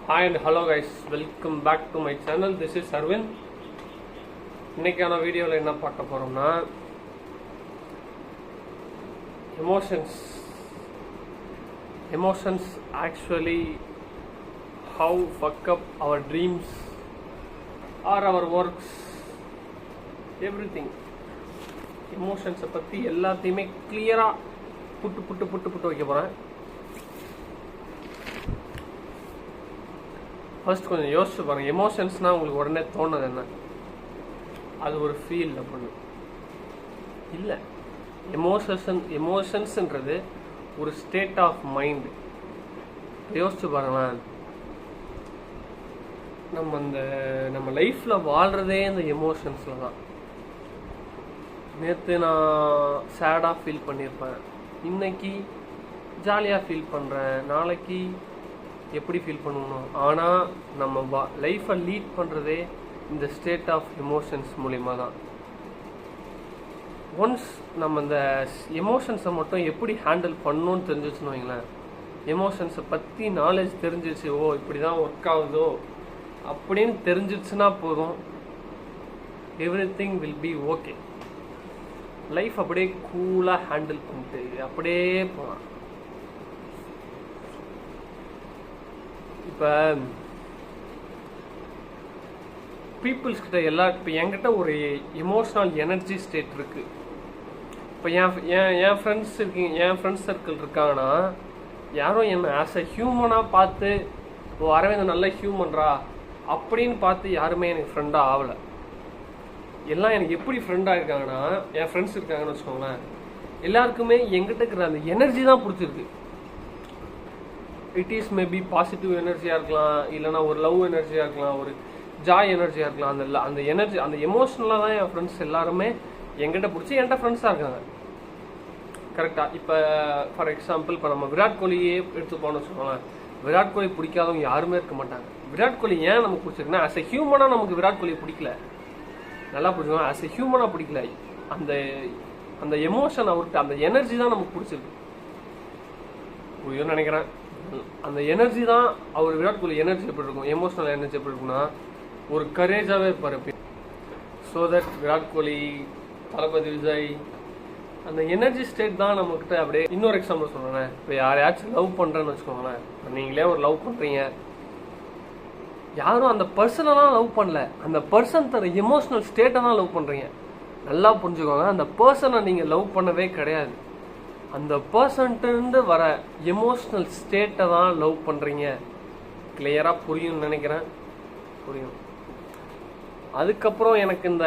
Hi and hello guys, welcome back to my channel. This is Arvind. இன்னைக்கான வீடியோவில் என்ன பார்க்க போகிறோம்னா emotions actually how fuck up our dreams or our works, everything. எமோஷன்ஸை பற்றி எல்லாத்தையுமே கிளியராக புட்டு வைக்க போகிறேன். ஃபர்ஸ்ட் கொஞ்சம் யோசிச்சு பாருங்கள், எமோஷன்ஸ்னால் உங்களுக்கு உடனே தோணுது என்ன? அது ஒரு ஃபீல் அப்படின்னு இல்லை. எமோஷன்ஸ்ன்றது ஒரு ஸ்டேட் ஆஃப் மைண்டு. யோசிச்சு பாருங்களேன், நம்ம லைஃப்பில் வாழ்கிறதே இந்த எமோஷன்ஸில் தான். நேற்று நான் சேடாக ஃபீல் பண்ணியிருப்பேன், இன்னைக்கு ஜாலியாக ஃபீல் பண்ணுறேன், நாளைக்கு எப்படி ஃபீல் பண்ணணும். ஆனால் நம்ம லைஃப்பை லீட் பண்ணுறதே இந்த ஸ்டேட் ஆஃப் எமோஷன்ஸ் மூலிமா தான். ஒன்ஸ் நம்ம இந்த எமோஷன்ஸை மட்டும் எப்படி ஹேண்டில் பண்ணணும்னு தெரிஞ்சிச்சுன்னு வைங்களேன், எமோஷன்ஸை பற்றி நாலேஜ் தெரிஞ்சிச்சு, ஓ இப்படி தான் ஒர்க் ஆகுதோ அப்படின்னு தெரிஞ்சிச்சுன்னா போதும், everything will be okay. Life அப்படியே கூலாக ஹேண்டில் பண்ணிட்டு அப்படியே போகலாம். இப்போ பீப்புள்ஸ் கிட்ட இப்போ என்கிட்ட ஒரு எமோஷ்னல் எனர்ஜி ஸ்டேட் இருக்கு. இப்போ என் ஃப்ரெண்ட்ஸ் சர்க்கிள் இருக்காங்கன்னா யாரும் என்னை ஆஸ் அ ஹியூமனாக பார்த்து ஓ அரவிந்த் நல்ல ஹியூமன்ரா அப்படின்னு பார்த்து யாருமே எனக்கு ஃப்ரெண்டாக ஆகலை. எல்லாம் எனக்கு எப்படி ஃப்ரெண்டாக இருக்காங்கன்னா, என் ஃப்ரெண்ட்ஸ் இருக்காங்கன்னு வச்சுக்கோங்களேன், எல்லாருக்குமே என்கிட்ட இருக்கிற அந்த எனர்ஜி தான் பிடிச்சிருக்கு. இட் இஸ் மேபி பாசிட்டிவ் எனர்ஜியாக இருக்கலாம், இல்லைனா ஒரு லவ் எனர்ஜியாக இருக்கலாம், ஒரு ஜாய் எனர்ஜியாக இருக்கலாம். அந்த எனர்ஜி, அந்த எமோஷ்னலாக தான் என் ஃப்ரெண்ட்ஸ் எல்லாருமே என்கிட்ட பிடிச்சி என்கிட்ட ஃப்ரெண்ட்ஸாக இருக்காங்க. கரெக்டாக. இப்போ ஃபார் எக்ஸாம்பிள், இப்போ நம்ம விராட் கோலியே எடுத்துப்போன்னு வச்சுக்கோங்களேன், விராட் கோலி பிடிக்காதவங்க யாருமே இருக்க மாட்டாங்க. விராட் கோலி ஏன் நமக்கு பிடிச்சிருக்குன்னா, ஆஸ் எ ஹியூமனாக நமக்கு விராட் கோலி பிடிக்கல, நல்லா பிடிச்சிருக்கோம். ஆஸ் எ ஹியூமனாக பிடிக்கல, அந்த எமோஷன் அவர்கிட்ட, அந்த எனர்ஜி தான் நமக்கு பிடிச்சிருக்கு. புரியும்னு நினைக்கிறேன். அந்த எனர்ஜி தான் அவர் விராட் கோலி எனர்ஜி எப்படி இருக்கும், எமோஷனல் எனர்ஜி எப்படி இருக்குன்னா ஒரு கரேஜாகவே இருப்பார். ஸோ தட் விராட் கோலி, தளபதி விஜய், அந்த எனர்ஜி ஸ்டேட் தான் நம்மக்கிட்ட. அப்படியே இன்னொரு எக்ஸாம்பிள் சொல்கிறேன். இப்போ யாரையாச்சும் லவ் பண்ணுறேன்னு வச்சுக்கோங்களேன், நீங்களே ஒரு லவ் பண்ணுறீங்க, யாரும் அந்த பர்சனெல்லாம் லவ் பண்ணல, அந்த பர்சன் தர எமோஷனல் ஸ்டேட்டை தான் லவ் பண்ணுறீங்க. நல்லா புரிஞ்சுக்கோங்க, அந்த பர்சனை நீங்கள் லவ் பண்ணவே கிடையாது, அந்த பர்சன்ட்டு வர எமோஷ்னல் ஸ்டேட்டை தான் லவ் பண்ணுறீங்க. கிளியராக புரியும்னு நினைக்கிறேன். புரியும். அதுக்கப்புறம் எனக்கு இந்த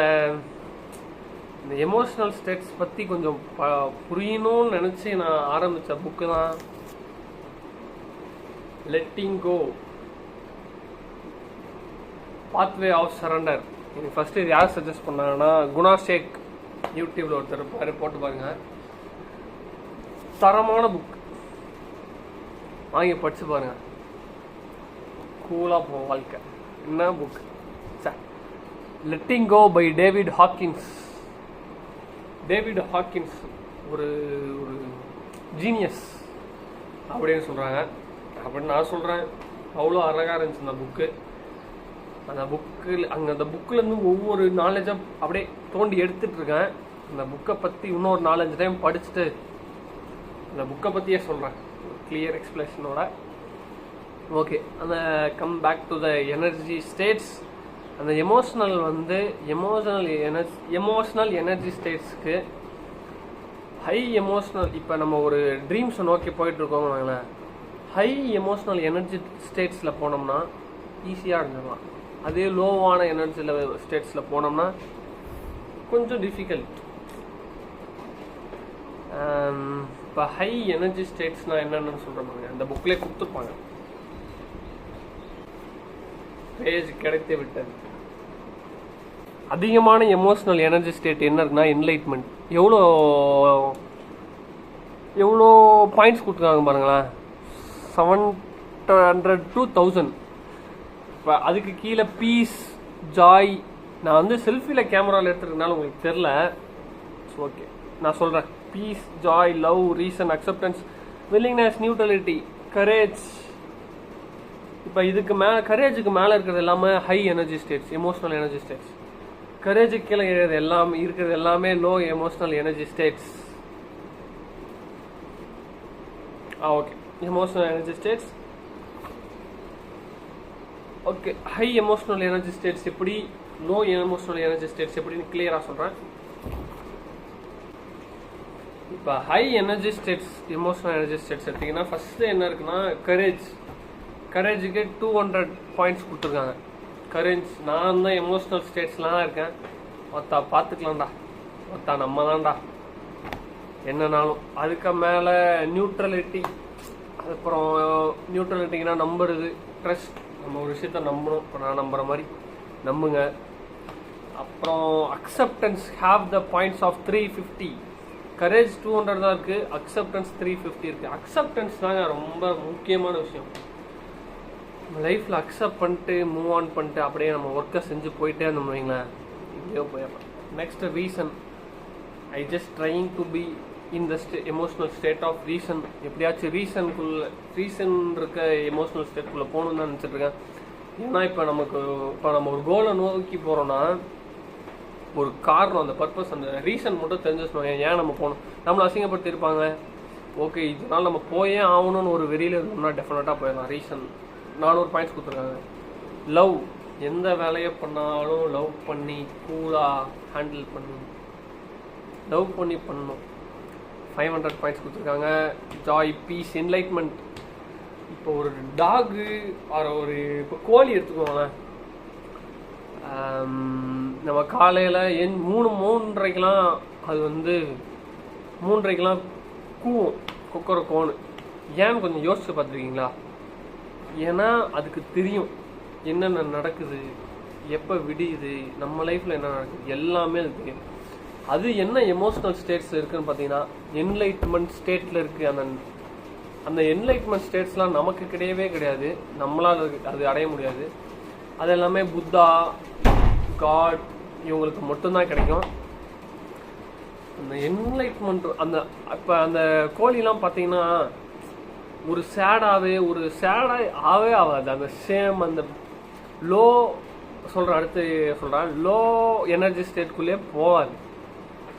எமோஷ்னல் ஸ்டேட்ஸ் பற்றி கொஞ்சம் புரியணும்னு நினச்சி நான் ஆரம்பித்த புக்கு தான் letting go, pathway of surrender. எனக்கு ஃபஸ்ட்டு இது யார் சஜஸ்ட் பண்ணாங்கன்னா, குணா ஷேக், யூடியூப்பில் ஒருத்தர் இருப்பார், போட்டு பாருங்க. தரமான புக், வாங்கி படிச்சு பாருங்க, கூலாக போகும் வாழ்க்கை. என்ன book? Letting go by David Hawkins. David Hawkins ஒரு ஜீனியஸ் அப்படின்னு சொல்கிறாங்க, அப்படின்னு நான் சொல்கிறேன். அவ்வளோ அழகாக இருந்துச்சு அந்த புக்கு. அந்த புக்கிலேருந்து ஒவ்வொரு நாலேஜாக அப்படியே தோண்டி எடுத்துகிட்ருக்கேன். அந்த புக்கை பற்றி இன்னொரு 4-5 டைம் படிச்சுட்டு அந்த புக்கை பற்றியே சொல்கிறேன், கிளியர் எக்ஸ்பிளேஷனோட. ஓகே, அந்த come back to the energy states. அந்த எமோஷ்னல் எனர்ஜி ஸ்டேட்ஸ்க்கு ஹை எமோஷ்னல், இப்போ நம்ம ஒரு ட்ரீம்ஸை நோக்கி போயிட்டுருக்கோங்க நாங்களேன், ஹை எமோஷ்னல் எனர்ஜி ஸ்டேட்ஸில் போனோம்னா ஈஸியாக இருந்துடலாம். அதே லோவான எனர்ஜி ஸ்டேட்ஸில் போனோம்னா கொஞ்சம் டிஃபிகல்ட். இப்போ ஹை எனர்ஜி ஸ்டேட்ஸ்னால் என்னென்னு சொல்கிறேன், அந்த புக்லேயே கொடுத்துருப்பாங்க, பேஜ் கிடைத்து விட்டது. அதிகமான எமோஷ்னல் எனர்ஜி ஸ்டேட் என்ன இருக்குன்னா என்லைட்மெண்ட். எவ்வளோ பாயிண்ட்ஸ் கொடுத்துருக்காங்க பாருங்களேன், 700 to 1000. இப்போ அதுக்கு கீழே பீஸ், ஜாய். நான் செல்ஃபியில் கேமராவில் எடுத்துருக்கனால உங்களுக்கு தெரில. ஓகே, நான் சொல்கிறேன். Peace, joy, love, reason, acceptance, willingness, neutrality, courage, இப்போ இதுக்கு மேலே கரேஜுக்கு மேலே இருக்கிறது எல்லாமே high energy states, emotional energy states. கரேஜுக்கு கீழே இருக்கிறது எல்லாமே low emotional energy states. Okay, emotional energy states. Okay, high emotional energy states எப்படி, லோ எமோஷனல் எனர்ஜி ஸ்டேட்ஸ் எப்படின்னு கிளியராக சொல்கிறேன். இப்போ high energy states, emotional energy states எடுத்திங்கன்னா ஃபஸ்ட்டு என்ன இருக்குன்னா கரேஜுக்கு 200 பாயிண்ட்ஸ் கொடுத்துருக்காங்க. கரேஜ், நான் தான் எமோஷனல் ஸ்டேட்ஸ்லாம் இருக்கேன், ஒத்தா பார்த்துக்கலாம்டா, ஒத்தா நம்ம தான்டா என்னன்னாலும். அதுக்கு மேலே நியூட்ரலிட்டி. அப்புறம் நியூட்ரலிட்டிங்கன்னா நம்புறது, ட்ரஸ்ட், நம்ம ஒரு விஷயத்த நம்பணும், இப்போ நான் நம்புகிற மாதிரி நம்புங்க. அப்புறம் acceptance, have the points of 350. Courage 200 தான் இருக்குது, அக்செப்டன்ஸ் 350 இருக்குது. அக்செப்டன்ஸ் தாங்க ரொம்ப முக்கியமான விஷயம். நம்ம லைஃப்பில் அக்செப்ட் பண்ணிட்டு மூவ் ஆன் பண்ணிட்டு அப்படியே நம்ம ஒர்க்கை செஞ்சு போயிட்டே இருந்தோம் வைங்களேன், இப்படியோ போயிடலாம். Next reason. I just trying to be in the emotional state of reason. எப்படியாச்சும் ரீசன் இருக்க எமோஷனல் ஸ்டேட்குள்ளே போகணுன்னு தான் நினச்சிட்ருக்கேன். ஏன்னா இப்போ நம்ம ஒரு கோலை நோக்கி போகிறோன்னா ஒரு காரணம், அந்த பர்பஸ், அந்த ரீசன் மட்டும் தெரிஞ்சுக்கணும். ஏன் நம்ம போகணும், நம்மளை அசிங்கப்படுத்தியிருப்பாங்க, ஓகே இதனால் நம்ம போயே ஆகணும்னு ஒரு வெளியில் இருந்தோம்னா டெஃபினட்டாக போயிடலாம். ரீசன் 400 பாயிண்ட்ஸ் கொடுத்துருக்காங்க. லவ், எந்த வேலையை பண்ணாலும் லவ் பண்ணி கூலாக ஹேண்டில் பண்ணணும், லவ் பண்ணணும். 500 பாயிண்ட்ஸ் கொடுத்துருக்காங்க. Joy, peace, enlightenment. இப்போ ஒரு டாகு இப்போ கோழி எடுத்துக்கோங்களேன். நம்ம காலையில் 3:30க்கெலாம் அது 3:30க்கெலாம் கூவும், கொக்கரக்கோன்னு. ஏன்னு கொஞ்சம் யோசிச்சு பார்த்துருக்கீங்களா? ஏன்னா அதுக்கு தெரியும் என்னென்ன நடக்குது, எப்போ விடியுது, நம்ம லைஃப்பில் என்ன நடக்குது, எல்லாமே அது தெரியும். அது என்ன எமோஷனல் ஸ்டேட்ஸ் இருக்குதுன்னு பார்த்தீங்கன்னா என்லைட்மெண்ட் ஸ்டேட்டில் இருக்குது. அந்த என்லைட்மெண்ட் ஸ்டேட்ஸ்லாம் நமக்கு கிடையாது, நம்மளால் அது அடைய முடியாது. அது எல்லாமே புத்தா, காட் இவங்களுக்கு மட்டும்தான் கிடைக்கும். அந்த என்லைட்மெண்ட், இப்போ அந்த கோழிலாம் பார்த்தீங்கன்னா ஒரு சேடாகவே ஆகாது. அந்த சேம் அந்த லோ லோ எனர்ஜி ஸ்டேட்குள்ளேயே போகாது,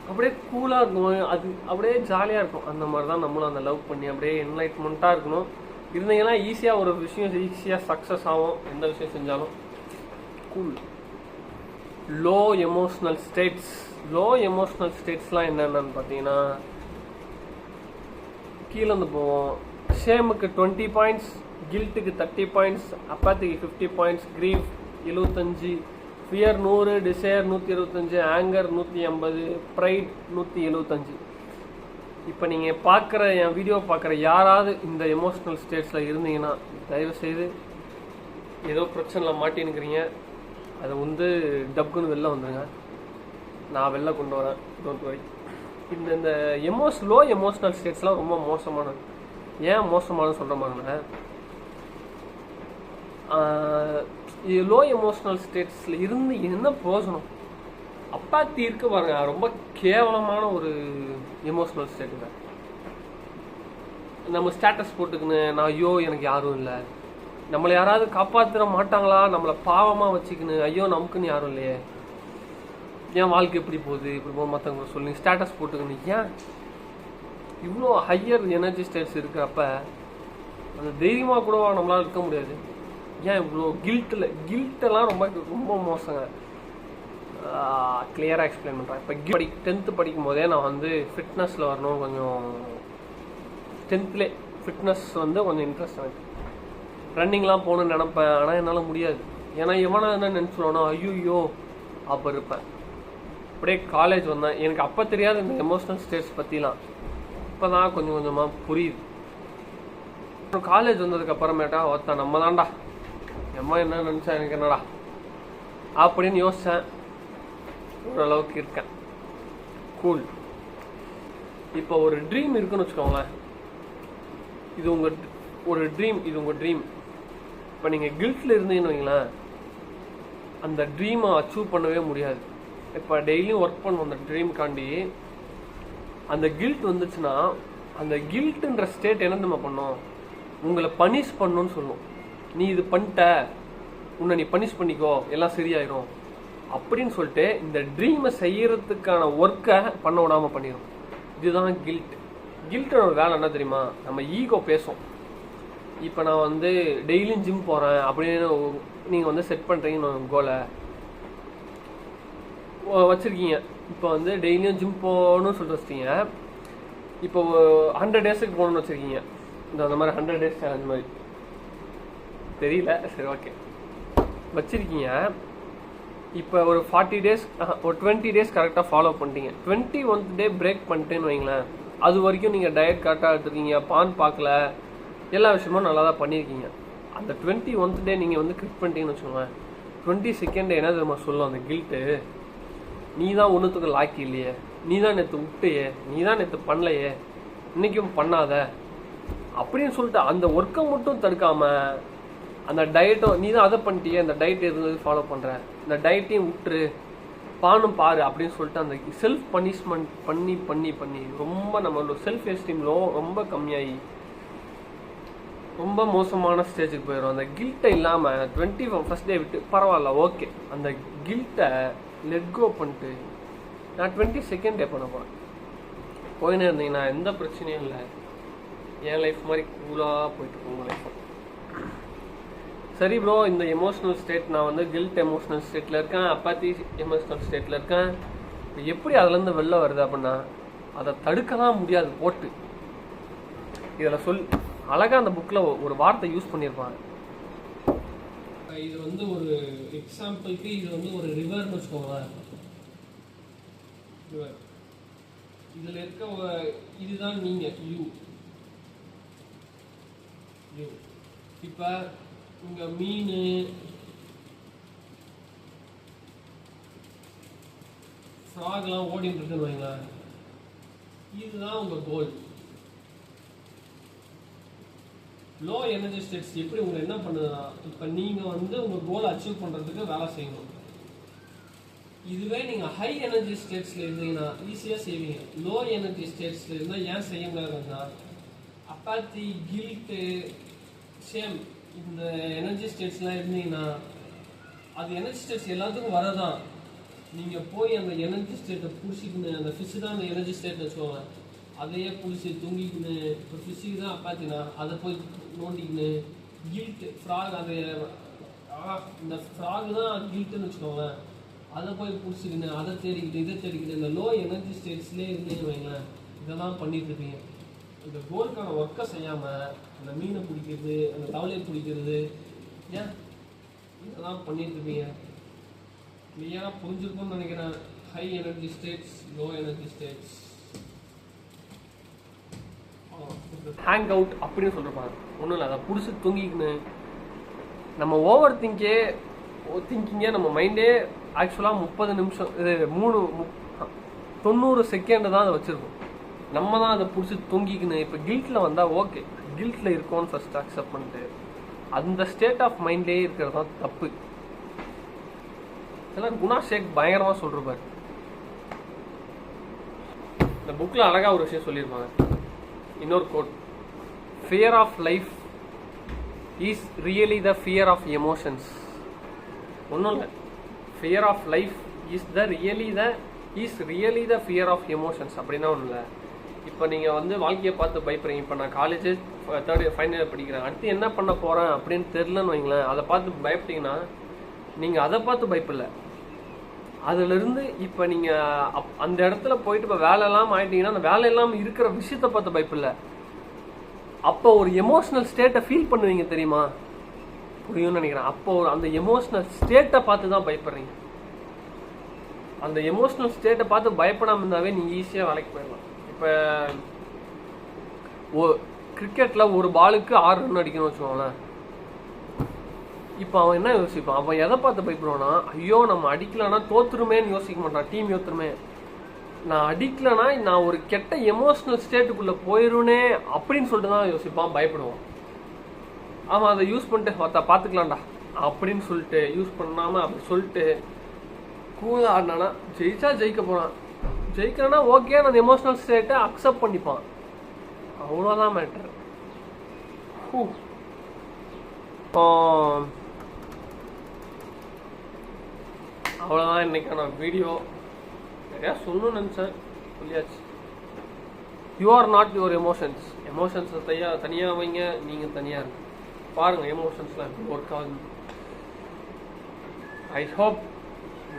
அப்படியே கூலாக இருக்கும், அது அப்படியே ஜாலியாக இருக்கும். அந்த மாதிரி தான் நம்மளும் அந்த லவ் பண்ணி அப்படியே என்லைட்மெண்ட்டாக இருக்கணும். இருந்தீங்கன்னா ஈஸியாக ஒரு விஷயம் ஈஸியாக சக்ஸஸ் ஆகும், எந்த விஷயம் செஞ்சாலும். கூல். லோ எமோஷ்னல் ஸ்டேட்ஸ்லாம் என்னென்னு பார்த்தீங்கன்னா கீழேருந்து போவோம். ஷேமுக்கு 20 பாயிண்ட்ஸ், கில்ட்டுக்கு 30 பாயிண்ட்ஸ், அப்பாத்திக்கு 50 points, grief 75, fear 100, desire 125, anger 180, pride 175. இப்போ நீங்கள் என் வீடியோ பார்க்குற யாராவது இந்த எமோஷ்னல் ஸ்டேட்ஸில் இருந்தீங்கன்னா தயவுசெய்து ஏதோ பிரச்சனையில் மாட்டின்னுக்கிறீங்க, அதை டப்புன்னு வெளில வந்துடுங்க, நான் வெளில கொண்டு வரேன், டோன்ட் வரி. இந்த லோ எமோஷ்னல் ஸ்டேட்ஸ்லாம் ரொம்ப மோசமானது. ஏன் மோசமானு சொல்கிற மாதிரினா லோ எமோஷ்னல் ஸ்டேட்ஸில் இருந்து என்ன பிரயோஜனம்? அப்பாத்தி இருக்கு பாருங்க, ரொம்ப கேவலமான ஒரு எமோஷ்னல் ஸ்டேட்டுங்க. நம்ம ஸ்டேட்டஸ் போட்டுக்குன்னு நான் ஐயோ எனக்கு யாரும் இல்லை, நம்மளை யாராவது காப்பாற்ற மாட்டாங்களா, நம்மளை பாவமாக வச்சுக்கின்னு ஐயோ நமக்குன்னு யாரும் இல்லையே, ஏன் வாழ்க்கை எப்படி போகுது, இப்படி போக மற்றவங்க சொல்லி ஸ்டேட்டஸ் போட்டுக்கணும். ஏன் இவ்வளோ ஹையர் எனர்ஜி ஸ்டேட்ஸ் இருக்கிறப்ப அந்த தைரியமாக கூட நம்மளால் இருக்க முடியாது? ஏன் இவ்வளோ கில்ட்டெல்லாம் ரொம்ப ரொம்ப மோசங்க. கிளியராக எக்ஸ்பிளைன் பண்ணுறேன். இப்போ 10th படிக்கும் போதே நான் ஃபிட்னஸில் வரணும், கொஞ்சம் 10th ஃபிட்னஸ் கொஞ்சம் இன்ட்ரெஸ்ட் எனக்கு. ரன்னிங்லாம் போகணுன்னு நினப்பேன், ஆனால் என்னால் முடியாது. ஏன்னா எவனா என்ன நினச்சிடுவோன்னா ஐயோ அப்போ இருப்பேன். அப்படியே காலேஜ் வந்தேன், எனக்கு அப்போ தெரியாது இந்த எமோஷ்னல் ஸ்டேட்ஸ் பற்றிலாம், இப்போ தான் கொஞ்சம் கொஞ்சமாக புரியுது. காலேஜ் வந்ததுக்கு அப்புறமேட்டா ஒருத்தன் நம்ம தான்டா, அம்மா என்ன நினச்சா எனக்கு என்னடா அப்படின்னு யோசித்தேன். ஓரளவுக்கு இருக்கேன். கூல். இப்போ ஒரு ட்ரீம் இருக்குன்னு வச்சுக்கோங்களேன், இது உங்கள் ட்ரீம். இப்போ நீங்கள் கில்ட்டில் இருந்தீங்கன்னு வைங்களேன், அந்த ட்ரீமை அச்சீவ் பண்ணவே முடியாது. இப்போ டெய்லியும் ஒர்க் பண்ணுவோம் அந்த ட்ரீம்காண்டி. அந்த கில்ட் வந்துச்சுன்னா அந்த கில்ட்டுன்ற ஸ்டேட் என்ன நம்ம பண்ணோம், உங்களை பனிஷ் பண்ணணும்னு சொல்லும். நீ இது பண்ணிட்ட, உன்னை நீ பனிஷ் பண்ணிக்கோ, எல்லாம் சரியாயிரும் அப்படின்னு சொல்லிட்டு இந்த ட்ரீமை செய்யறதுக்கான ஒர்க்கை பண்ண விடாமல் பண்ணிடும். இதுதான் கில்ட். கில்ட்டோட வேலை என்ன தெரியுமா? நம்ம ஈகோ பேசும். இப்போ நான் வந்து டெய்லியும் ஜிம் போகிறேன் அப்படின்னு நீங்கள் வந்து செட் பண்ணுறீங்கன்னு கோலை வச்சுருக்கீங்க. இப்போ வந்து டெய்லியும் ஜிம் போகணும்னு சொல்லிட்டு வச்சிட்டீங்க. இப்போ 100 டேஸுக்கு போகணுன்னு வச்சுருக்கீங்க. அந்த மாதிரி 100 டேஸ் சேலஞ்ச் மாதிரி தெரியல, சரி ஓகே வச்சுருக்கீங்க. இப்போ ஒரு 40 டேஸ் ஒரு 20 டேஸ் கரெக்டாக ஃபாலோ பண்ணிட்டீங்க. 21th டே பிரேக் பண்ணிட்டேன்னு வைங்களேன். அது வரைக்கும் நீங்கள் டயட் கரெக்டாக எடுத்துருக்கீங்க, பான் பார்க்கல, எல்லா விஷயமும் நல்லா தான் பண்ணியிருக்கீங்க. அந்த 21th டே நீங்கள் வந்து கிளிக் பண்ணிட்டீங்கன்னு வச்சுக்கோங்க. 22nd என்ன தெரியுமா சொல்லும் அந்த கில்ட்டு? நீ தான் ஒன்றுத்துக்கு லாக்கி இல்லையே, நீ தான் நேற்று விட்டையே, நீ தான் நேற்று பண்ணலையே, இன்றைக்கும் பண்ணாத அப்படின்னு சொல்லிட்டு அந்த ஒர்க்கை மட்டும் தடுக்காமல் அந்த டயட்டும் நீ தான் அதை பண்ணிட்டியே, அந்த டயட் எது ஃபாலோ பண்ணுற, இந்த டயட்டையும் விட்டுரு, பானும் பாரு அப்படின்னு சொல்லிட்டு அந்த செல்ஃப் பனிஷ்மெண்ட் பண்ணி பண்ணி பண்ணி ரொம்ப நம்மளோட செல்ஃப் எஸ்டீம்லோ ரொம்ப கம்மியாகி ரொம்ப மோசமான ஸ்டேஜுக்கு போயிடும். அந்த கில்ட்டை இல்லாமல் 21st டே விட்டு பரவாயில்ல ஓகே, அந்த கில்ட்டை லெட் கோ பண்ணிட்டு நான் 22nd டே பண்ண போகிறேன் போயின்னு இருந்தீங்கன்னா எந்த பிரச்சனையும் இல்லை. என் லைஃப் மாதிரி கூலாக போயிட்டு உங்கள் லைஃப். சரி ப்ரோ, இந்த எமோஷ்னல் ஸ்டேட் நான் வந்து கில்ட் எமோஷ்னல் ஸ்டேட்டில் இருக்கேன், அப்பாத்தி எமோஷ்னல் ஸ்டேட்டில் இருக்கேன், இப்போ எப்படி அதுலேருந்து வெளில வருது அப்படின்னா அதை தடுக்கலாம் முடியாது போட்டு. இதில் அழகாக அந்த புக்கில் ஒரு வார்த்தை யூஸ் பண்ணியிருப்பாங்க. இது வந்து ஒரு எக்ஸாம்பிளுக்கு இது வந்து ஒரு ரிவர்னு வச்சுக்கோங்களேன். ரிவர் இதில் இருக்க இதுதான் நீங்கள் யூ. இப்போ இங்கே மீன், ஃப்ராக்லாம் ஓடிட்டு இருக்குன்னு வைங்களேன். இதுதான் உங்கள் கோல். லோ எனர்ஜி ஸ்டேட்ஸ் எப்படி உங்களை என்ன பண்ணுதுன்னா, இப்போ நீங்கள் வந்து உங்கள் கோலை அச்சீவ் பண்ணுறதுக்கு வேலை செய்யணும். இதுவே நீங்கள் ஹை எனர்ஜி ஸ்டேட்ஸில் இருந்தீங்கன்னா ஈஸியாக செய்வீங்க. லோ எனர்ஜி ஸ்டேட்ஸில் இருந்தால் ஏன் செய்ய முடியாதுன்னா அப்பாத்தி, கில்ட்டு, சேம் இந்த எனர்ஜி ஸ்டேட்ஸ்லாம் இருந்தீங்கன்னா அது எனர்ஜி ஸ்டேட்ஸ் எல்லாத்துக்கும் வரதான். நீங்கள் போய் அந்த எனர்ஜி ஸ்டேட்டை பிடிச்சிக்கின்னு, அந்த ஃபிஷ் தான் அந்த எனர்ஜி ஸ்டேட் வச்சுக்கோங்க, அதையே பிடிச்சி தூங்கிக்கின்னு, இப்போ ஃபிஷ்ஷுக்கு தான் அப்பாத்தினா அதை போய் நோண்டிக்கின்னு, கில்ட்டு ஃப்ராக் அதை இந்த ஃப்ராக் தான் கில்ட்டுன்னு வச்சுக்கோங்க, அதை போய் பிடிச்சிக்கின்னு அதை தேடிக்கிட்டு இதை தேடிக்கிட்டு இந்த லோ எனர்ஜி ஸ்டேட்ஸ்லேயே இருந்தேன்னு வைங்களேன். இதெல்லாம் பண்ணிட்டு இருப்பீங்க. இந்த கோலுக்கான ஒர்க்கை செய்யாமல் அந்த மீனை பிடிக்கிறது, அந்த தவளையை பிடிக்கிறது, ஏன் இதெல்லாம் பண்ணிட்டு இருப்பீங்க. கிளியராக புரிஞ்சிருக்கும்னு நினைக்கிறேன். High energy states, low energy states, hang out அப்படின்னு சொல்லிருப்பாங்க. ஒன்றும் இல்லை, அதை பிடிச்சி தூங்கிக்கின்னு நம்ம ஓவர் திங்கிங்கே நம்ம மைண்டே ஆக்சுவலாக 30 நிமிஷம் இது 90 செகண்ட் தான் அதை வச்சுருக்கோம். நம்ம தான் அதை பிடிச்சி தூங்கிக்கணும். இப்போ கில்ட்டில் வந்தால் ஓகே, கில்ட்டில் இருக்கோன்னு ஃபஸ்ட் அக்செப்ட் பண்ணிட்டு அந்த ஸ்டேட் ஆஃப் மைண்ட்லேயே இருக்கிறது தான் தப்பு. இதெல்லாம் குணா ஷேக் பயங்கரமாக சொல்லிருப்பார். இந்த புக்கில் அழகாக ஒரு விஷயம் சொல்லியிருப்பாங்க. இன்னொரு quote, fear of life is really the fear of emotions. ஒன்றும் இல்லை, fear of life is really the fear of emotions அப்படின்னா ஒன்றும் இல்லை. இப்போ நீங்கள் வந்து வாழ்க்கையை பார்த்து பயப்படுறீங்க. இப்போ நான் college 3rd year final year படிக்கிறேன், அடுத்து என்ன பண்ண போகிறேன் அப்படின்னு தெரிலன்னு வைங்களேன். அதை பார்த்து பயப்பட்டீங்கன்னா நீங்கள் அதை பார்த்து பயப்படல, அதுலேருந்து இப்போ நீங்கள் அந்த இடத்துல போயிட்டு இப்போ வேலை இல்லாமல் ஆகிட்டீங்கன்னா அந்த வேலை இல்லாமல் இருக்கிற விஷயத்தை பார்த்து பயப்படல, அப்போ ஒரு எமோஷ்னல் ஸ்டேட்டை ஃபீல் பண்ணுவீங்க தெரியுமா? புரியும்னு நினைக்கிறேன். அப்போ அந்த எமோஷ்னல் ஸ்டேட்டை பார்த்து தான் பயப்படுறீங்க. அந்த எமோஷ்னல் ஸ்டேட்டை பார்த்து பயப்படாமல் இருந்தாவே நீங்கள் ஈஸியாக வேலைக்கு போயிடலாம். இப்போ கிரிக்கெட்டில் ஒரு பாலுக்கு 6 ரன் அடிக்கணும்னு வச்சுக்கோங்களேன். இப்போ அவன் என்ன யோசிப்பான்? அவன் எதை பார்த்து பயப்படுவான்னா, ஐயோ நம்ம அடிக்கலன்னா தோத்துருமேன்னு யோசிக்க மாட்டான். டீம் யோத்துருமே, நான் அடிக்கலன்னா நான் ஒரு கெட்ட எமோஷ்னல் ஸ்டேட்டுக்குள்ளே போயிடுனே அப்படின்னு சொல்லிட்டு தான் யோசிப்பான், பயப்படுவான். அவன் அதை யூஸ் பண்ணிட்டு பார்த்துக்கலாம்டா அப்படின்னு சொல்லிட்டு யூஸ் பண்ணாமல் அப்படி சொல்லிட்டு கூலாக ஆடினானா ஜெயிக்க போகிறான். ஜெயிக்கிறனா ஓகே, அந்த எமோஷ்னல் ஸ்டேட்டை அக்செப்ட் பண்ணிப்பான், அவ்வளோதான் மேட்டர். அவ்வளோதான் இன்னைக்கான வீடியோ. நிறையா சொல்லணும்னு நினச்சேன், சொல்லியாச்சு. You are not your emotions. எமோஷன்ஸை தனியாக வைங்க, நீங்கள் தனியாக இருக்கு பாருங்கள் எமோஷன்ஸ்லாம் எப்படி ஒர்க் ஆகுது. ஐ ஹோப்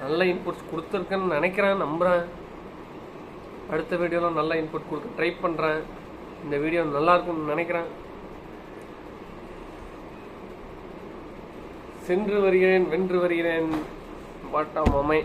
நல்ல இன்புட்ஸ் கொடுத்துருக்கேன்னு நினைக்கிறேன், நம்புகிறேன். அடுத்த வீடியோவில் நல்ல இன்புட் கொடுக்க ட்ரை பண்ணுறேன். இந்த வீடியோ நல்லா இருக்குன்னு நினைக்கிறேன். சென்று வருகிறேன், வென்று வருகிறேன். வாட் ஆம் அமை.